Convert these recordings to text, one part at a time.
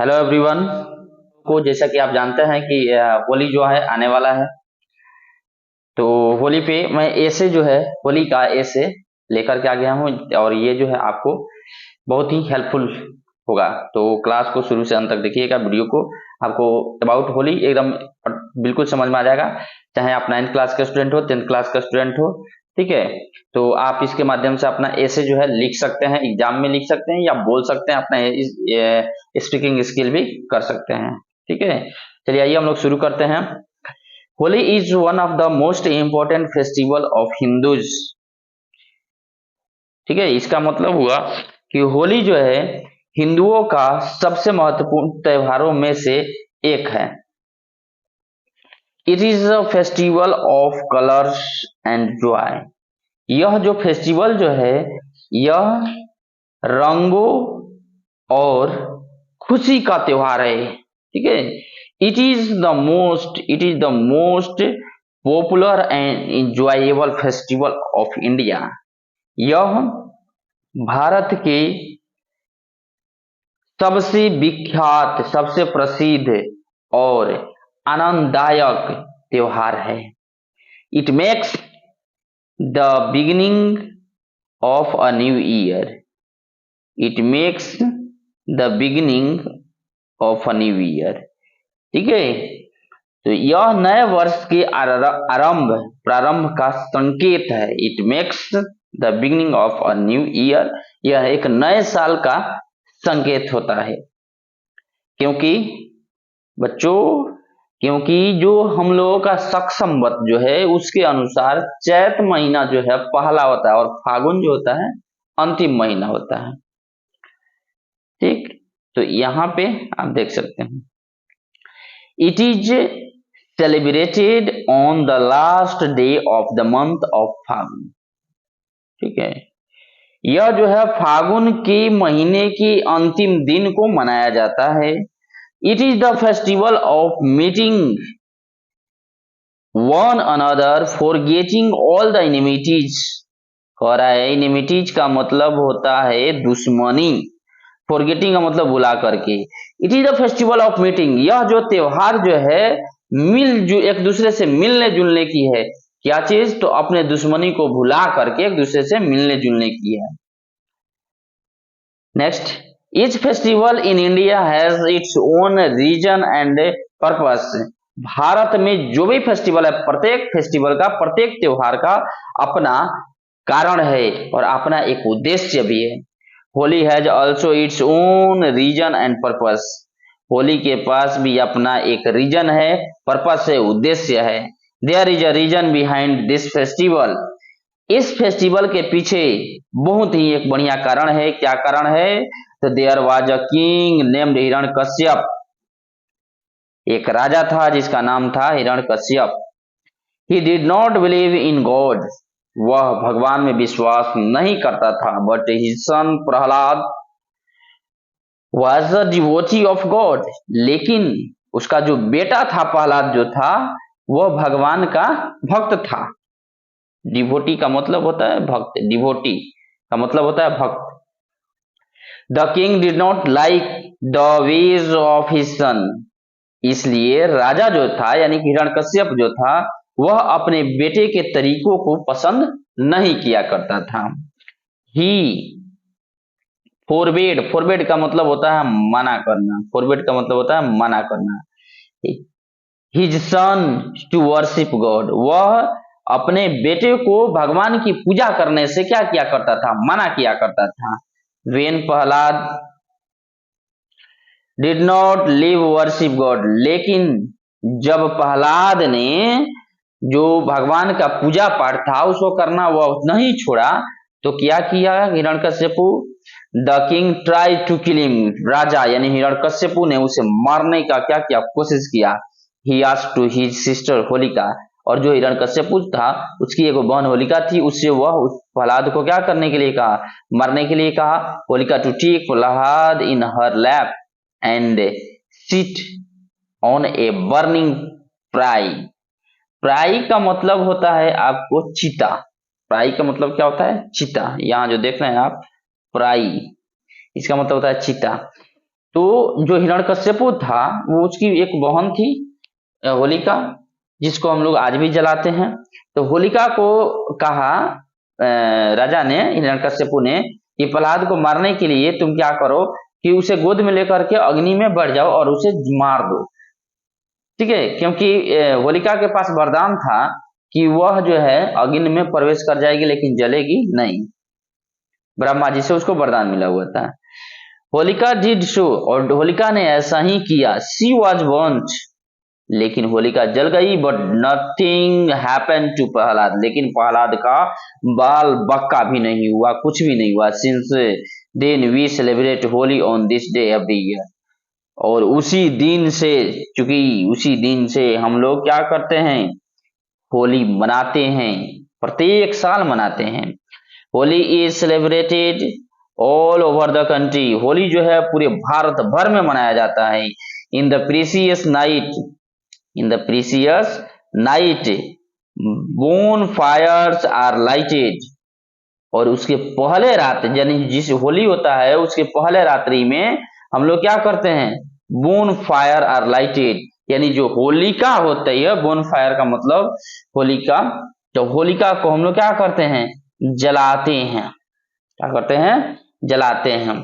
Hello everyone को जैसा कि आप जानते हैं कि होली जो है आने वाला है। तो होली पे मैं ऐसे जो है होली का ऐसे लेकर के आ गया हूँ और ये जो है आपको बहुत ही हेल्पफुल होगा। तो क्लास को शुरू से अंत तक देखिएगा वीडियो को, आपको अबाउट होली एकदम बिल्कुल समझ में आ जाएगा। चाहे आप 9th क्लास का स्टूडेंट हो, 10th क्लास का स्टूडेंट हो, ठीक है। तो आप इसके माध्यम से अपना ऐसे जो है लिख सकते हैं, एग्जाम में लिख सकते हैं या बोल सकते हैं, अपना स्पीकिंग स्किल भी कर सकते हैं, ठीक है। चलिए आइए हम लोग शुरू करते हैं। Holi is one of the most important festival of Hindus, ठीक है। इसका मतलब हुआ कि होली जो है हिंदुओं का सबसे महत्वपूर्ण त्योहारों में से एक है। It is a festival of colours and Joy. यह जो फेस्टिवल जो है यह रंगों और खुशी का त्योहार है, ठीक है। It is the most popular and enjoyable festival of India. यह भारत के सबसे विख्यात, सबसे प्रसिद्ध और आनंददायक त्योहार है। It makes the beginning of a new year. It makes the beginning of a new year, ठीक है। तो यह नए वर्ष के आरंभ प्रारंभ का संकेत है। It makes the beginning of a new year. यह एक नए साल का संकेत होता है। क्योंकि बच्चों, क्योंकि जो हम लोगों का शक संवत जो है उसके अनुसार चैत महीना जो है पहला होता है और फागुन जो होता है अंतिम महीना होता है, ठीक। तो यहाँ पे आप देख सकते हैं it is celebrated on the last day of the month of Phagun, ठीक है। यह जो है फागुन के महीने के अंतिम दिन को मनाया जाता है। It is the festival of meeting one another forgetting all the enmities. कह रहा है एनिमिटीज का मतलब होता है दुश्मनी, फॉरगेटिंग का मतलब भुला करके। It is the festival of meeting. यह जो त्योहार जो है एक दूसरे से मिलने जुलने की है। क्या चीज? तो अपने दुश्मनी को भुला करके एक दूसरे से मिलने जुलने की है। Next, each festival in India has its own reason and purpose. Bharat में जो भी फेस्टिवल है, प्रत्येक फेस्टिवल का, प्रत्येक त्योहार का अपना कारण है और अपना एक उद्देश्य भी है। Holi has also its own reason and purpose. Holi के पास भी अपना एक रीजन है, पर्पस है, उद्देश्य है। There is a reason behind this festival. इस फेस्टिवल के पीछे बहुत ही एक बढ़िया कारण है। क्या कारण है? तो there was a king named Hiranyakashyap. एक राजा था जिसका नाम था Hiranyakashyap. He did not believe in God. वह भगवान में विश्वास नहीं करता था। But his son Prahlad was a devotee of God. लेकिन उसका जो बेटा था प्रहलाद जो था वह भगवान का भक्त था। डिवोटी का मतलब होता है भक्त, डिवोटी का मतलब होता है भक्त। The king did not like the ways of his son. इसलिए राजा जो था यानी कि हिरण्यकश्यप जो था वह अपने बेटे के तरीकों को पसंद नहीं किया करता था। ही फोरबेड का मतलब होता है मना करना। फोरबेड का मतलब होता है मना करना। His son to worship God. वह अपने बेटे को भगवान की पूजा करने से क्या किया करता था? मना किया करता था। When Prahlad did not live worship God. लेकिन जब प्रहलाद ने जो भगवान का पूजा पाठ था उसको करना वह नहीं छोड़ा तो क्या किया Hiranyakashipu? The king try to kill him. राजा यानी हिरण्यकश्यपु ने उसे मारने का क्या किया? कोशिश किया। He asked to his sister Holika. और जो हिरण्यकश्यपु था उसकी एक बहन होलिका थी, उससे वह उस प्रहलाद को क्या करने के लिए कहा? मरने के लिए कहा। Holika to take Prahlad in her lap and sit on a burning pyre. Pyre का मतलब होता है आपको चीता। प्राई का मतलब क्या होता है? चीता। यहाँ जो देख रहे हैं आप प्राई, इसका मतलब होता है चीता। तो जो हिरण्यकश्यपु था वो उसकी एक बहन थी होलिका, जिसको हम लोग आज भी जलाते हैं। तो होलिका को कहा राजा ने, हिरण्यकश्यपु ने, कि प्रहलाद को मारने के लिए तुम क्या करो कि उसे गोद में लेकर के अग्नि में बढ़ जाओ और उसे मार दो। ठीक है, क्योंकि होलिका के पास वरदान था कि वह जो है अग्नि में प्रवेश कर जाएगी लेकिन जलेगी नहीं। ब्रह्मा जी से उसको वरदान मिला हुआ था। होलिका डिड शो, और होलिका ने ऐसा ही किया। शी वॉज बर्न्ट, लेकिन होलिका जल गई। But nothing happen to Prahlad, लेकिन प्रहलाद का बाल बक्का भी नहीं हुआ, कुछ भी नहीं हुआ। Since then we celebrate Holi on this day every year, और उसी दिन से, चूंकि उसी दिन से हम लोग क्या करते हैं, होली मनाते हैं, प्रत्येक साल मनाते हैं। Holi is celebrated all over the country, Holi जो है पूरे भारत भर में मनाया जाता है। In the precious night, in the precious night bonfires are lighted, और उसके पहले रात, यानी जिस होली होता है उसके पहले रात्रि में हम लोग क्या करते हैं, बोन फायर आर लाइटेड, यानी जो होलिका होती है, बोन फायर का मतलब होलिका, तो होलिका को हम लोग क्या करते हैं, जलाते हैं। क्या करते हैं, जलाते हैं।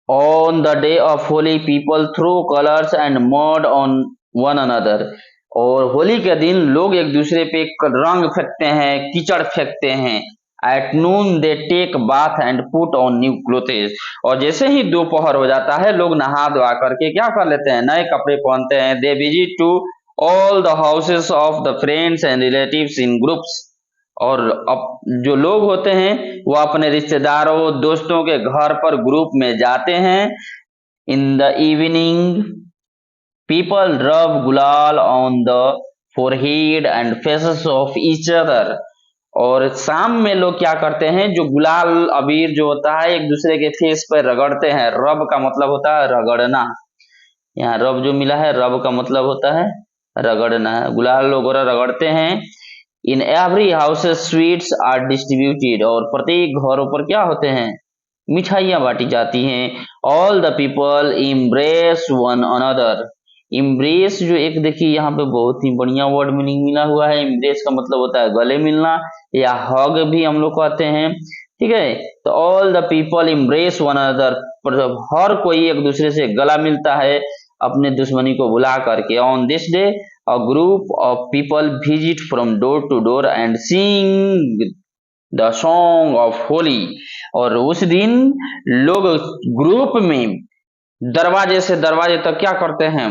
On the day of Holi people throw colours and mud on one another, और होली के दिन लोग एक दूसरे पे रंग फेंकते हैं, कीचड़ फेंकते हैं। At noon they take bath and put on new clothes, और जैसे ही दोपहर हो जाता है लोग नहा धोआ करके क्या कर लेते हैं, नए कपड़े पहनते हैं। They visit to all the houses of the friends and relatives in groups, और अब जो लोग होते हैं वो अपने रिश्तेदारों दोस्तों के घर पर ग्रुप में जाते हैं। इन द इवनिंग पीपल रब गुलाल on the forehead and faces of each other, और शाम में लोग क्या करते हैं, जो गुलाल अबीर जो होता है एक दूसरे के फेस पर रगड़ते हैं। रब का मतलब होता है रगड़ना, यहाँ रब जो मिला है, रब का मतलब होता है रगड़ना, गुलाल लोग रगड़ते हैं। In every house sweets are distributed, और प्रत्येक घरों पर क्या होते हैं, मिठाइयां बांटी जाती हैं। All the people embrace one another, embrace जो एक देखिए यहाँ पे बहुत ही बढ़िया वर्ड मीनिंग मिला हुआ है। इम्ब्रेस का मतलब होता है गले मिलना, या हग भी हम लोग कहते हैं। ठीक है, तो all the people embrace one another, हर कोई एक दूसरे से गला मिलता है अपने दुश्मनी को भुला करके। On this day a group of people visit from door to door and sing the song of holy, और उस दिन लोग ग्रुप में दरवाजे से दरवाजे तक क्या करते हैं,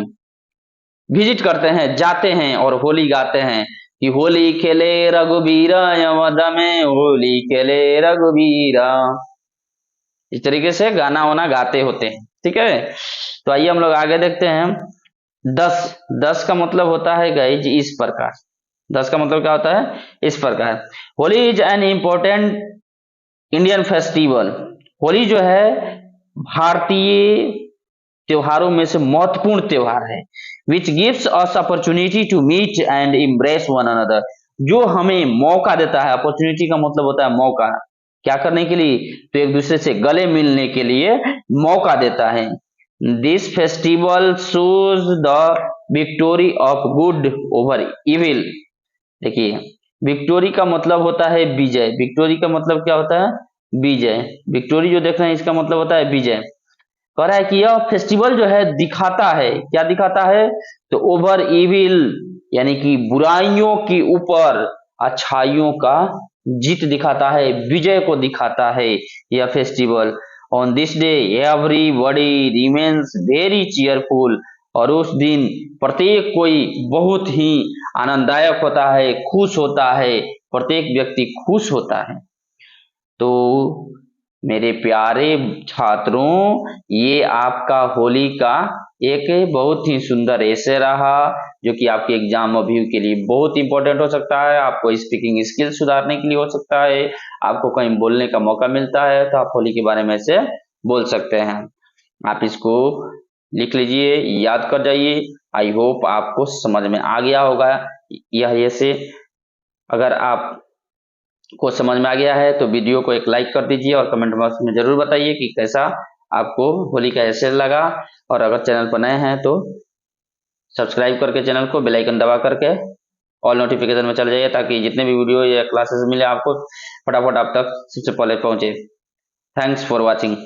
विजिट करते हैं, जाते हैं और होली गाते हैं कि होली खेले रघुबीरा यमद में, होली खेले रघुबीरा। इस तरीके से गाना वाना गाते होते हैं। ठीक है, तो आइए हम लोग आगे देखते हैं। 10 का मतलब होता है गाइज इस प्रकार। 10 का मतलब क्या होता है, इस प्रकार। Holi is an important Indian festival, Holi जो है भारतीय त्योहारों में से महत्वपूर्ण त्योहार है। Which gives us opportunity to meet and embrace one another, जो हमें मौका देता है। अपॉर्चुनिटी का मतलब होता है मौका, क्या करने के लिए, तो एक दूसरे से गले मिलने के लिए मौका देता है। This festival shows the victory of good over evil, देखिए विक्टोरी का मतलब होता है विजय, विक्टोरी का मतलब क्या होता है, विजय। विक्टोरी जो देख रहे हैं इसका मतलब होता है विजय। कह रहा है कि यह फेस्टिवल जो है दिखाता है, क्या दिखाता है, तो ओवर इविल, यानी कि बुराइयों के ऊपर अच्छाइयों का जीत दिखाता है, विजय को दिखाता है यह festival. On this day everybody remains very cheerful, और उस दिन प्रत्येक कोई बहुत ही आनंददायक होता है, खुश होता है, प्रत्येक व्यक्ति खुश होता है। तो मेरे प्यारे छात्रों, ये आपका होली का एक बहुत ही सुंदर ऐसे रहा, जो कि आपके एग्जाम अभी के लिए बहुत इंपॉर्टेंट हो सकता है। आपको स्पीकिंग स्किल सुधारने के लिए हो सकता है, आपको कहीं बोलने का मौका मिलता है तो आप होली के बारे में से बोल सकते हैं। आप इसको लिख लीजिए, याद कर जाइए। आई होप आपको समझ में आ गया होगा यह ऐसे। अगर आप को समझ में आ गया है तो वीडियो को एक लाइक कर दीजिए और कमेंट बॉक्स में जरूर बताइए कि कैसा आपको होली कैसे लगा, और अगर चैनल पर नए हैं तो सब्सक्राइब करके चैनल को बेल आइकन दबा करके ऑल नोटिफिकेशन में चले जाइए, ताकि जितने भी वीडियो या क्लासेस मिले आपको फटाफट आप तक सबसे पहले पहुंचे। Thanks for watching.